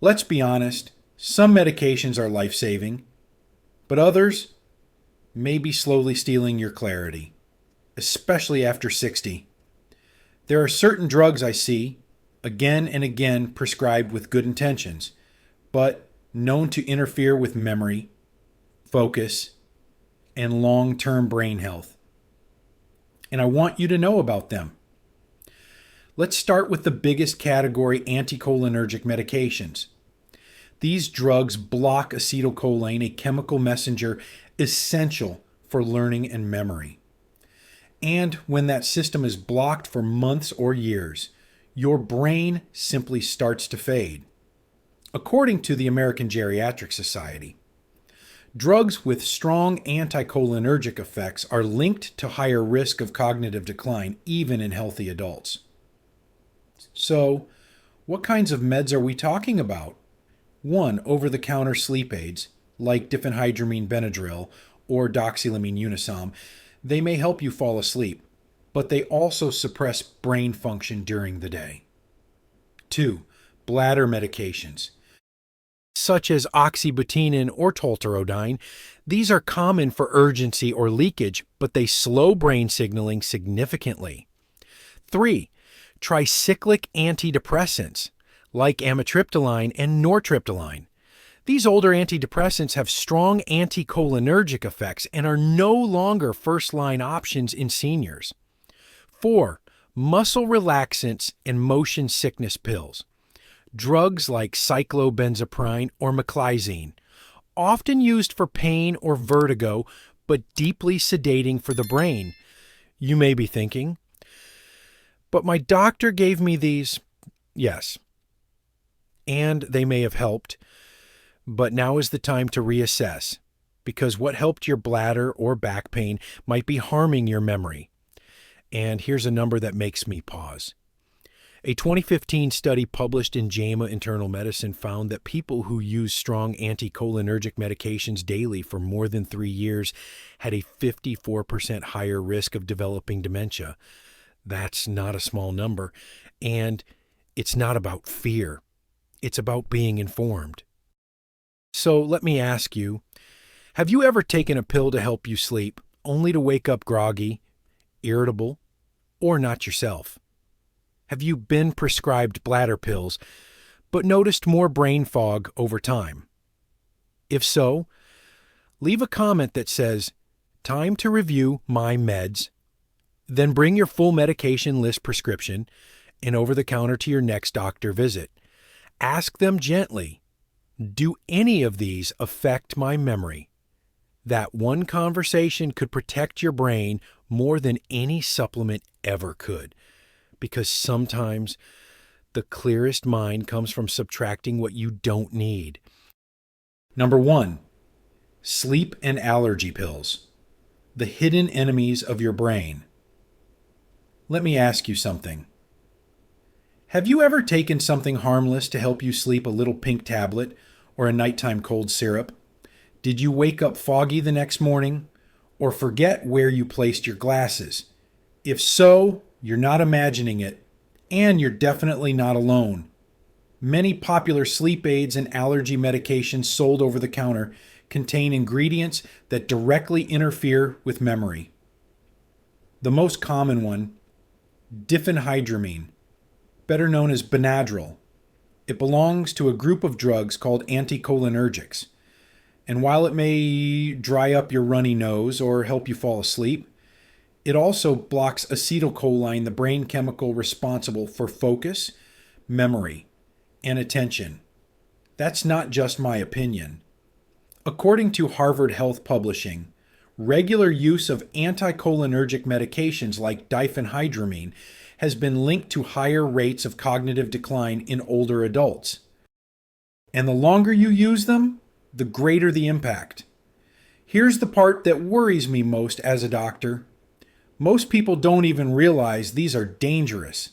Let's be honest, some medications are life-saving, but others may be slowly stealing your clarity, especially after 60. There are certain drugs I see, again and again prescribed with good intentions, but known to interfere with memory, focus, and long-term brain health. And I want you to know about them. Let's start with the biggest category, anticholinergic medications. These drugs block acetylcholine, a chemical messenger essential for learning and memory. And when that system is blocked for months or years, your brain simply starts to fade. According to the American Geriatric Society, drugs with strong anticholinergic effects are linked to higher risk of cognitive decline, even in healthy adults. So, what kinds of meds are we talking about? One, over-the-counter sleep aids, like diphenhydramine Benadryl or doxylamine Unisom. They may help you fall asleep, but they also suppress brain function during the day. Two, bladder medications, such as oxybutynin or tolterodine. These are common for urgency or leakage, but they slow brain signaling significantly. Three, tricyclic antidepressants, like amitriptyline and nortriptyline. These older antidepressants have strong anticholinergic effects and are no longer first-line options in seniors. 4. Muscle relaxants and motion sickness pills. Drugs like cyclobenzaprine or meclizine, often used for pain or vertigo, but deeply sedating for the brain. You may be thinking, but my doctor gave me these. Yes. And they may have helped, but now is the time to reassess, because what helped your bladder or back pain might be harming your memory. And here's a number that makes me pause. A 2015 study published in JAMA Internal Medicine found that people who use strong anticholinergic medications daily for more than 3 years had a 54% higher risk of developing dementia. That's not a small number, and it's not about fear. It's about being informed. So let me ask you, have you ever taken a pill to help you sleep, only to wake up groggy, irritable, or not yourself? Have you been prescribed bladder pills, but noticed more brain fog over time? If so, leave a comment that says, "Time to review my meds." Then bring your full medication list prescription and over-the-counter to your next doctor visit. Ask them gently, do any of these affect my memory? That one conversation could protect your brain more than any supplement ever could, because sometimes the clearest mind comes from subtracting what you don't need. Number 1, sleep and allergy pills, the hidden enemies of your brain. Let me ask you something. Have you ever taken something harmless to help you sleep, a little pink tablet or a nighttime cold syrup? Did you wake up foggy the next morning or forget where you placed your glasses? If so, you're not imagining it, and you're definitely not alone. Many popular sleep aids and allergy medications sold over the counter contain ingredients that directly interfere with memory. The most common one, diphenhydramine, better known as Benadryl. It belongs to a group of drugs called anticholinergics. And while it may dry up your runny nose or help you fall asleep, it also blocks acetylcholine, the brain chemical responsible for focus, memory, and attention. That's not just my opinion. According to Harvard Health Publishing, regular use of anticholinergic medications like diphenhydramine has been linked to higher rates of cognitive decline in older adults. And the longer you use them, the greater the impact. Here's the part that worries me most as a doctor. Most people don't even realize these are dangerous.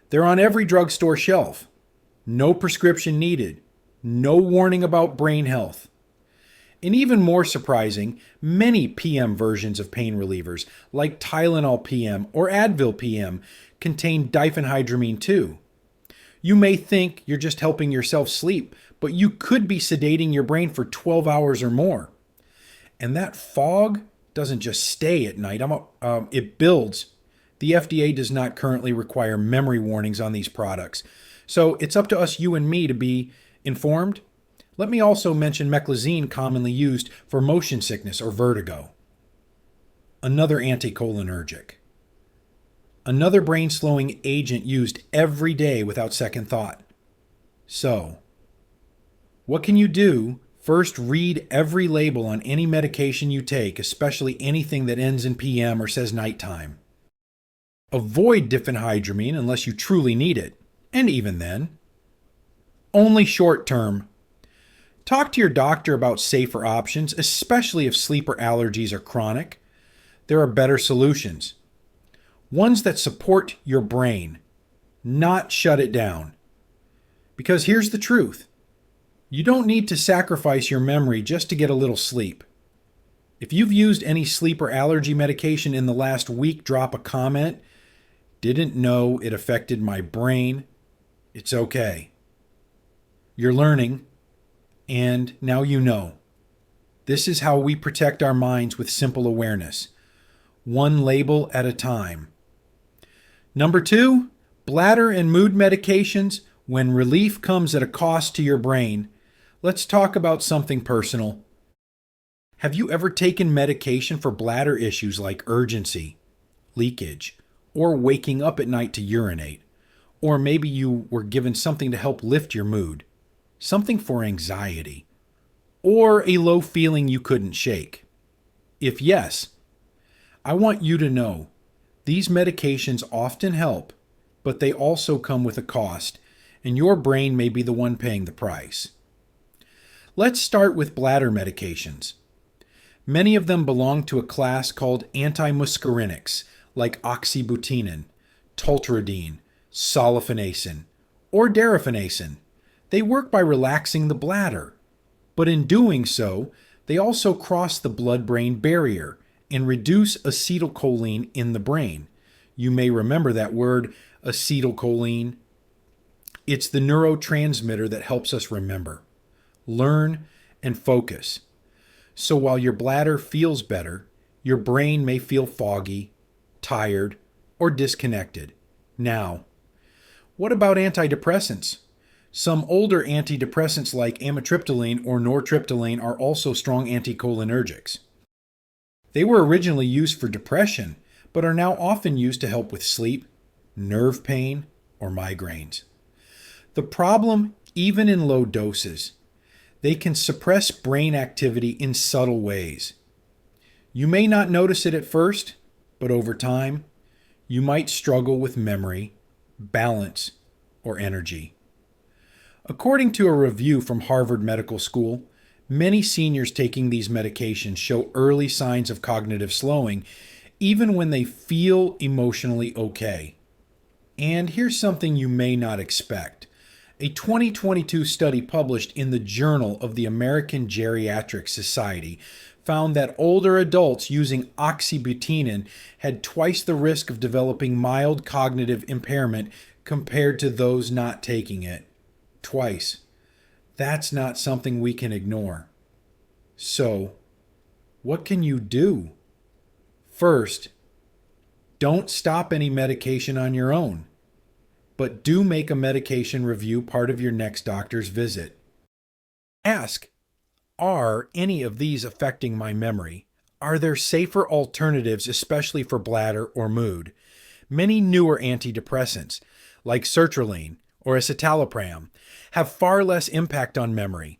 They're on every drugstore shelf. No prescription needed. No warning about brain health. And even more surprising, many PM versions of pain relievers, like Tylenol PM or Advil PM, contain diphenhydramine too. You may think you're just helping yourself sleep, but you could be sedating your brain for 12 hours or more. And that fog doesn't just stay at night, it builds. The FDA does not currently require memory warnings on these products. So it's up to us, you and me, to be informed. Let me also mention meclizine, commonly used for motion sickness or vertigo. Another anticholinergic. Another brain-slowing agent used every day without second thought. So, what can you do? First, read every label on any medication you take, especially anything that ends in PM or says nighttime. Avoid diphenhydramine unless you truly need it, and even then. Only short term. Talk to your doctor about safer options, especially if sleep or allergies are chronic. There are better solutions. Ones that support your brain, not shut it down. Because here's the truth. You don't need to sacrifice your memory just to get a little sleep. If you've used any sleep or allergy medication in the last week, drop a comment. Didn't know it affected my brain. It's okay. You're learning, and now you know. This is how we protect our minds with simple awareness. One label at a time. Number 2, bladder and mood medications. When relief comes at a cost to your brain, let's talk about something personal. Have you ever taken medication for bladder issues like urgency, leakage, or waking up at night to urinate? Or maybe you were given something to help lift your mood, something for anxiety, or a low feeling you couldn't shake? If yes, I want you to know these medications often help, but they also come with a cost, and your brain may be the one paying the price. Let's start with bladder medications. Many of them belong to a class called antimuscarinics, like oxybutynin, tolterodine, sulfasenacin, or darafenacin. They work by relaxing the bladder, but in doing so, they also cross the blood-brain barrier and reduce acetylcholine in the brain. You may remember that word, acetylcholine. It's the neurotransmitter that helps us remember, learn, and focus. So while your bladder feels better, your brain may feel foggy, tired, or disconnected. Now, what about antidepressants? Some older antidepressants like amitriptyline or nortriptyline are also strong anticholinergics. They were originally used for depression, but are now often used to help with sleep, nerve pain, or migraines. The problem, even in low doses, they can suppress brain activity in subtle ways. You may not notice it at first, but over time, you might struggle with memory, balance, or energy. According to a review from Harvard Medical School, many seniors taking these medications show early signs of cognitive slowing, even when they feel emotionally okay. And here's something you may not expect. A 2022 study published in the Journal of the American Geriatric Society found that older adults using oxybutynin had twice the risk of developing mild cognitive impairment compared to those not taking it. Twice. That's not something we can ignore. So, what can you do? First, don't stop any medication on your own, but do make a medication review part of your next doctor's visit. Ask, are any of these affecting my memory? Are there safer alternatives, especially for bladder or mood? Many newer antidepressants, like sertraline or escitalopram, have far less impact on memory.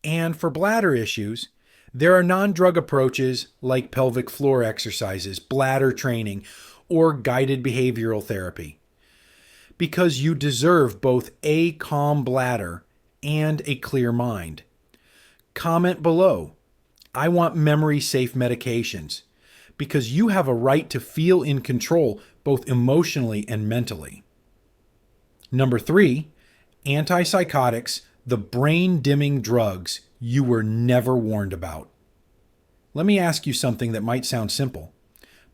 And for bladder issues, there are non-drug approaches like pelvic floor exercises, bladder training, or guided behavioral therapy. Because you deserve both a calm bladder and a clear mind. Comment below, I want memory-safe medications, because you have a right to feel in control both emotionally and mentally. Number 3, antipsychotics, the brain-dimming drugs you were never warned about. Let me ask you something that might sound simple,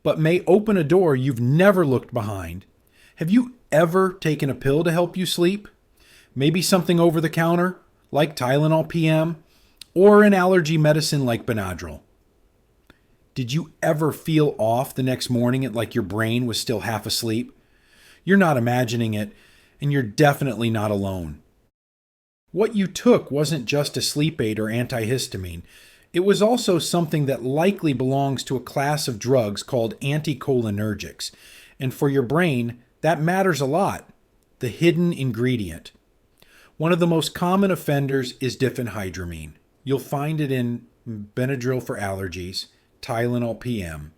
but may open a door you've never looked behind. Have you ever taken a pill to help you sleep? Maybe something over the counter, like Tylenol PM, or an allergy medicine like Benadryl. Did you ever feel off the next morning like your brain was still half asleep? You're not imagining it, and you're definitely not alone. What you took wasn't just a sleep aid or antihistamine. It was also something that likely belongs to a class of drugs called anticholinergics. And for your brain, that matters a lot. The hidden ingredient. One of the most common offenders is diphenhydramine. You'll find it in Benadryl for allergies, Tylenol PM,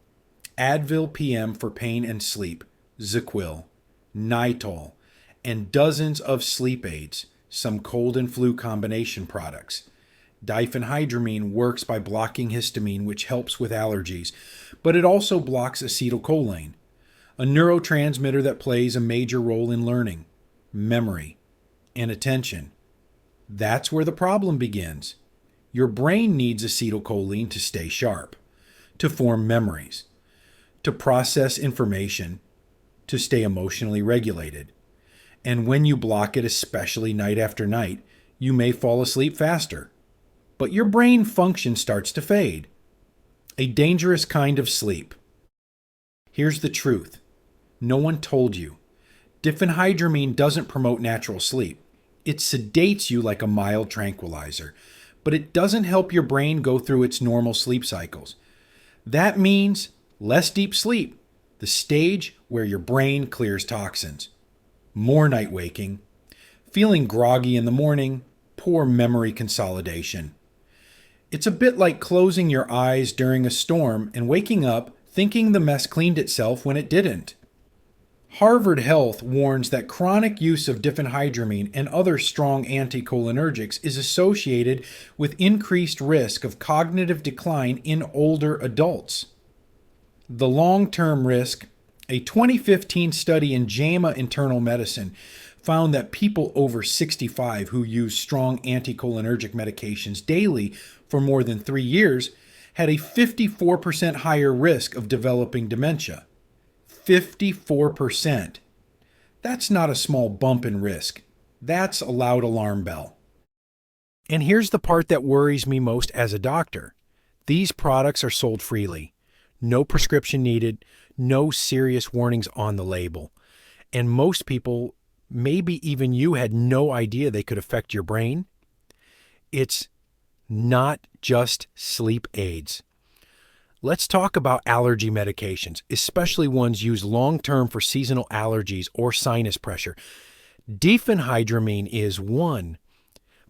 Advil PM for pain and sleep, Zaquil, Nitol, and dozens of sleep aids, some cold and flu combination products. Diphenhydramine works by blocking histamine, which helps with allergies, but it also blocks acetylcholine, a neurotransmitter that plays a major role in learning, memory, and attention. That's where the problem begins. Your brain needs acetylcholine to stay sharp, to form memories, to process information, to stay emotionally regulated. And when you block it, especially night after night, you may fall asleep faster. But your brain function starts to fade. A dangerous kind of sleep. Here's the truth. No one told you. Diphenhydramine doesn't promote natural sleep. It sedates you like a mild tranquilizer, but it doesn't help your brain go through its normal sleep cycles. That means less deep sleep, the stage where your brain clears toxins. More night waking, feeling groggy in the morning, poor memory consolidation. It's a bit like closing your eyes during a storm and waking up thinking the mess cleaned itself when it didn't. Harvard Health warns that chronic use of diphenhydramine and other strong anticholinergics is associated with increased risk of cognitive decline in older adults. The long-term risk, a 2015 study in JAMA Internal Medicine, found that people over 65 who use strong anticholinergic medications daily for more than 3 years had a 54% higher risk of developing dementia. 54%. That's not a small bump in risk. That's a loud alarm bell. And here's the part that worries me most as a doctor. These products are sold freely. No prescription needed, no serious warnings on the label. And most people, maybe even you, had no idea they could affect your brain. It's not just sleep aids. Let's talk about allergy medications, especially ones used long-term for seasonal allergies or sinus pressure. Diphenhydramine is one,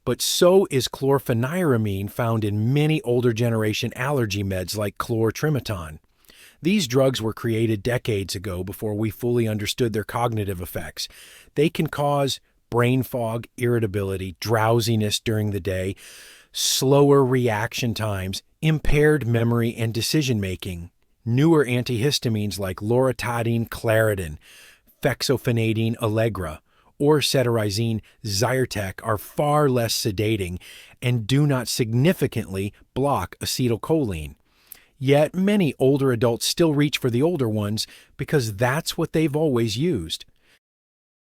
but so is chlorpheniramine, found in many older generation allergy meds like chlortrimeton. These drugs were created decades ago before we fully understood their cognitive effects. They can cause brain fog, irritability, drowsiness during the day, slower reaction times, impaired memory and decision-making. Newer antihistamines like loratadine Claritin, fexofenadine Allegra, or cetirizine Zyrtec are far less sedating and do not significantly block acetylcholine. Yet many older adults still reach for the older ones because that's what they've always used.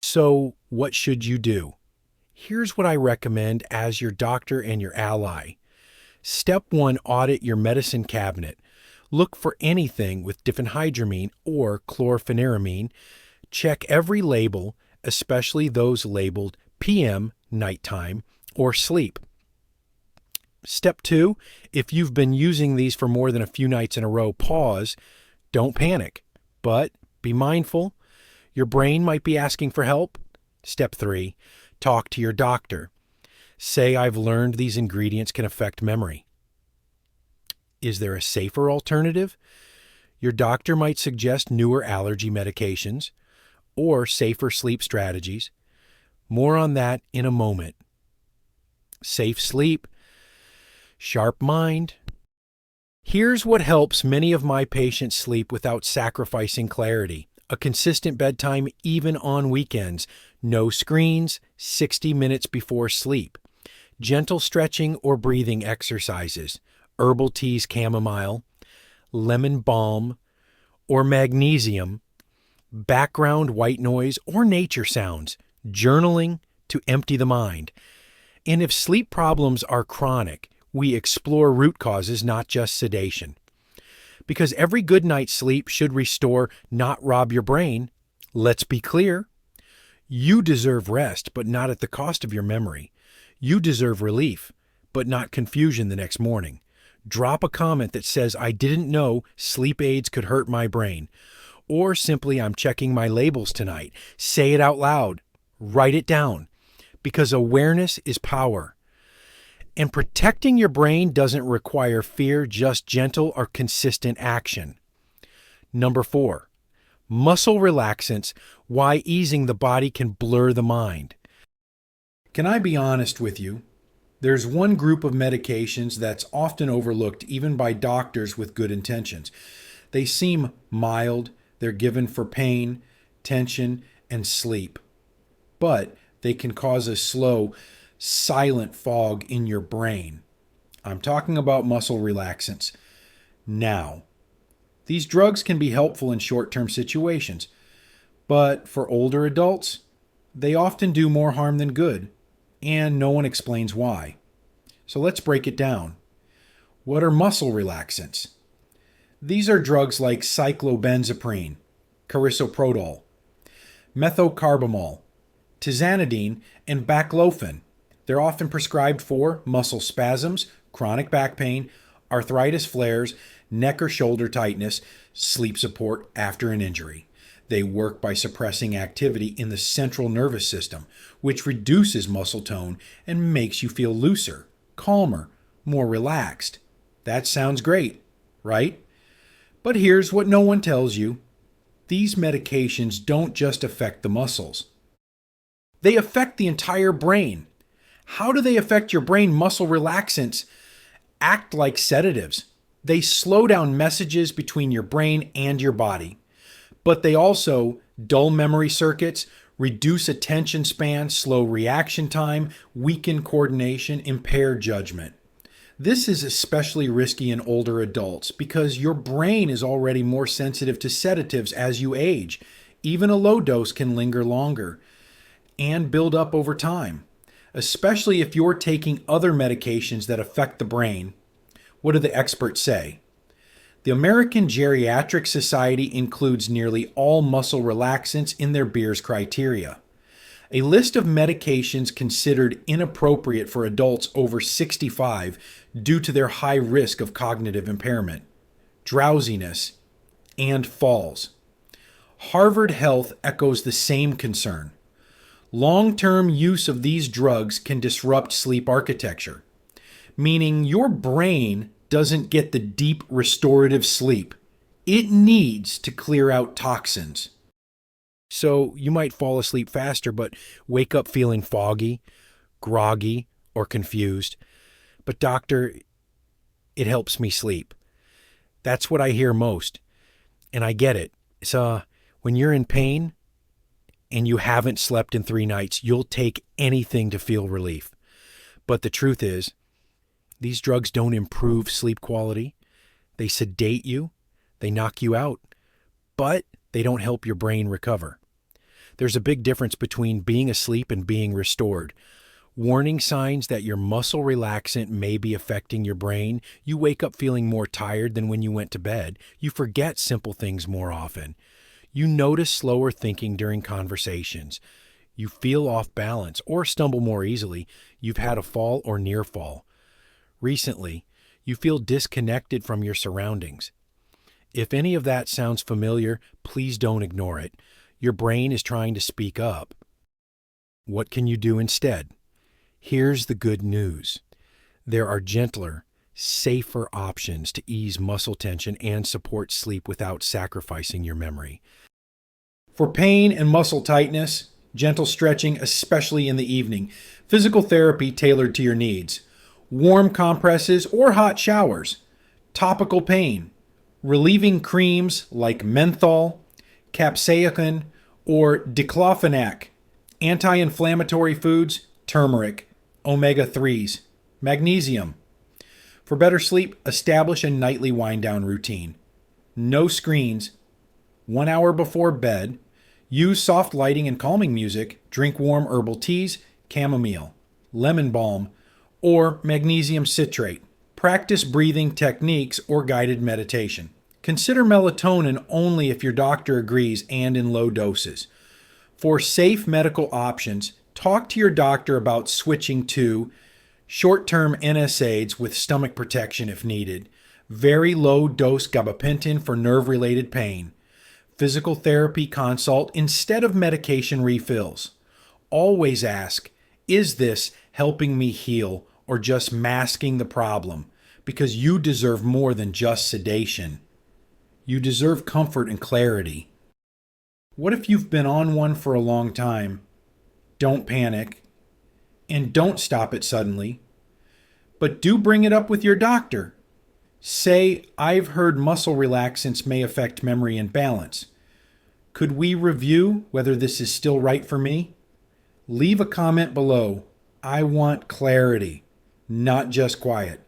So what should you do? Here's what I recommend as your doctor and your ally. Step 1, audit your medicine cabinet. Look for anything with diphenhydramine or chlorpheniramine. Check every label, especially those labeled PM, nighttime, or sleep. Step 2, if you've been using these for more than a few nights in a row, pause. Don't panic, but be mindful. Your brain might be asking for help. Step 3, talk to your doctor. Say, I've learned these ingredients can affect memory. Is there a safer alternative? Your doctor might suggest newer allergy medications or safer sleep strategies. More on that in a moment. Safe sleep, sharp mind. Here's what helps many of my patients sleep without sacrificing clarity. A consistent bedtime even on weekends. No screens, 60 minutes before sleep. Gentle stretching or breathing exercises. Herbal teas, chamomile, lemon balm, or magnesium. background white noise, or nature sounds, journaling to empty the mind. And if sleep problems are chronic, we explore root causes, not just sedation. Because every good night's sleep should restore, not rob your brain. Let's be clear. You deserve rest, but not at the cost of your memory. You deserve relief, but not confusion the next morning. Drop a comment that says, "I didn't know sleep aids could hurt my brain." Or simply, "I'm checking my labels tonight." Say it out loud. Write it down. Because awareness is power. And protecting your brain doesn't require fear, just gentle or consistent action. Number 4, muscle relaxants, why easing the body can blur the mind. Can I be honest with you? There's one group of medications that's often overlooked even by doctors with good intentions. They seem mild, they're given for pain, tension, and sleep. But they can cause a slow, silent fog in your brain. I'm talking about muscle relaxants. Now, these drugs can be helpful in short-term situations, but for older adults, they often do more harm than good, and no one explains why. So let's break it down. What are muscle relaxants? These are drugs like cyclobenzaprine, carisoprodol, methocarbamol, tizanidine, and baclofen. They're often prescribed for muscle spasms, chronic back pain, arthritis flares, neck or shoulder tightness, sleep support after an injury. They work by suppressing activity in the central nervous system, which reduces muscle tone and makes you feel looser, calmer, more relaxed. That sounds great, right? But here's what no one tells you. These medications don't just affect the muscles. They affect the entire brain. How do they affect your brain? Muscle relaxants act like sedatives. They slow down messages between your brain and your body. But they also dull memory circuits, reduce attention span, slow reaction time, weaken coordination, impair judgment. This is especially risky in older adults because your brain is already more sensitive to sedatives as you age. Even a low dose can linger longer and build up over time, especially if you're taking other medications that affect the brain. What do the experts say? The American Geriatric Society includes nearly all muscle relaxants in their Beers criteria. A list of medications considered inappropriate for adults over 65 due to their high risk of cognitive impairment, drowsiness, and falls. Harvard Health echoes the same concern. Long-term use of these drugs can disrupt sleep architecture, meaning your brain doesn't get the deep restorative sleep it needs to clear out toxins. So you might fall asleep faster, but wake up feeling foggy, groggy, or confused. But doctor, it helps me sleep. That's what I hear most. And I get it. So when you're in pain and you haven't slept in 3 nights, you'll take anything to feel relief. But the truth is, these drugs don't improve sleep quality. They sedate you. They knock you out. But they don't help your brain recover. There's a big difference between being asleep and being restored. Warning signs that your muscle relaxant may be affecting your brain. You wake up feeling more tired than when you went to bed. You forget simple things more often. You notice slower thinking during conversations. You feel off balance or stumble more easily. You've had a fall or near fall. Recently, you feel disconnected from your surroundings. If any of that sounds familiar, please don't ignore it. Your brain is trying to speak up. What can you do instead? Here's the good news. There are gentler, safer options to ease muscle tension and support sleep without sacrificing your memory. For pain and muscle tightness, gentle stretching, especially in the evening, physical therapy tailored to your needs, warm compresses or hot showers, topical pain, relieving creams like menthol, capsaicin, or diclofenac, anti-inflammatory foods, turmeric, omega-3s, magnesium. For better sleep, establish a nightly wind-down routine. No screens, 1 hour before bed, Use soft lighting and calming music, drink warm herbal teas, chamomile, lemon balm, or magnesium citrate. Practice breathing techniques or guided meditation. Consider melatonin only if your doctor agrees and in low doses. For safe medical options, talk to your doctor about switching to short-term NSAIDs with stomach protection if needed, very low-dose gabapentin for nerve-related pain, physical therapy consult instead of medication refills. Always ask, is this helping me heal or just masking the problem? Because you deserve more than just sedation. You deserve comfort and clarity. What if you've been on one for a long time? Don't panic, and don't stop it suddenly, but do bring it up with your doctor. Say, I've heard muscle relaxants may affect memory and balance. Could we review whether this is still right for me? Leave a comment below. I want clarity, not just quiet.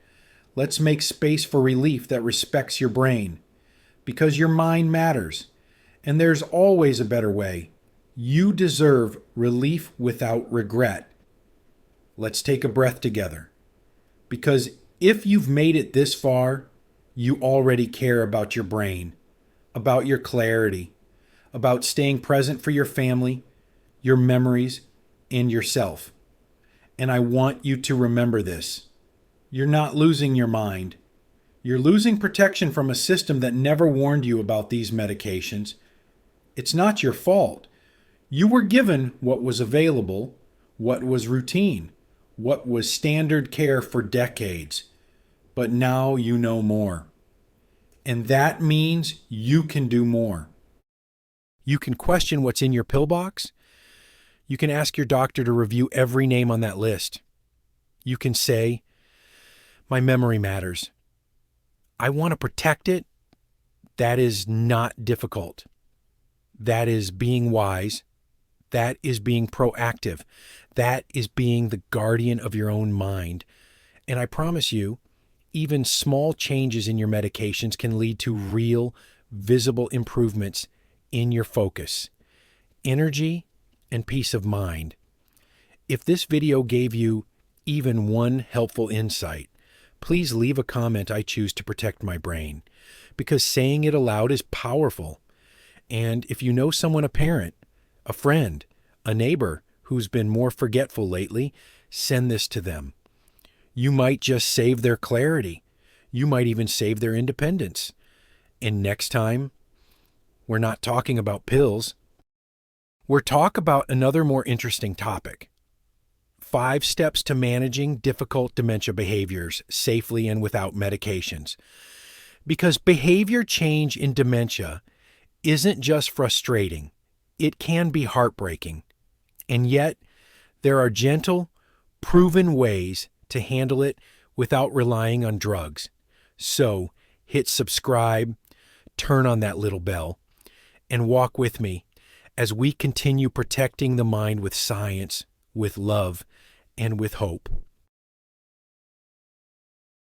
Let's make space for relief that respects your brain, because your mind matters, and there's always a better way. You deserve relief without regret. Let's take a breath together, because if you've made it this far, you already care about your brain, about your clarity, about staying present for your family, your memories, and yourself. And I want you to remember this. You're not losing your mind. You're losing protection from a system that never warned you about these medications. It's not your fault. You were given what was available, what was routine, what was standard care for decades. But now you know more. And that means you can do more. You can question what's in your pill box. You can ask your doctor to review every name on that list. You can say, my memory matters. I want to protect it. That is not difficult. That is being wise. That is being proactive. That is being the guardian of your own mind. And I promise you, even small changes in your medications can lead to real, visible improvements in your focus, energy, and peace of mind. If this video gave you even one helpful insight, please leave a comment. I choose to protect my brain, because saying it aloud is powerful. And if you know someone, a parent, a friend, a neighbor who's been more forgetful lately, send this to them. You might just save their clarity. You might even save their independence. And next time, we're not talking about pills. We're talking about another more interesting topic. 5 steps to managing difficult dementia behaviors safely and without medications. Because behavior change in dementia isn't just frustrating. It can be heartbreaking. And yet, there are gentle, proven ways to handle it without relying on drugs. So, hit subscribe, turn on that little bell, and walk with me as we continue protecting the mind with science, with love, and with hope.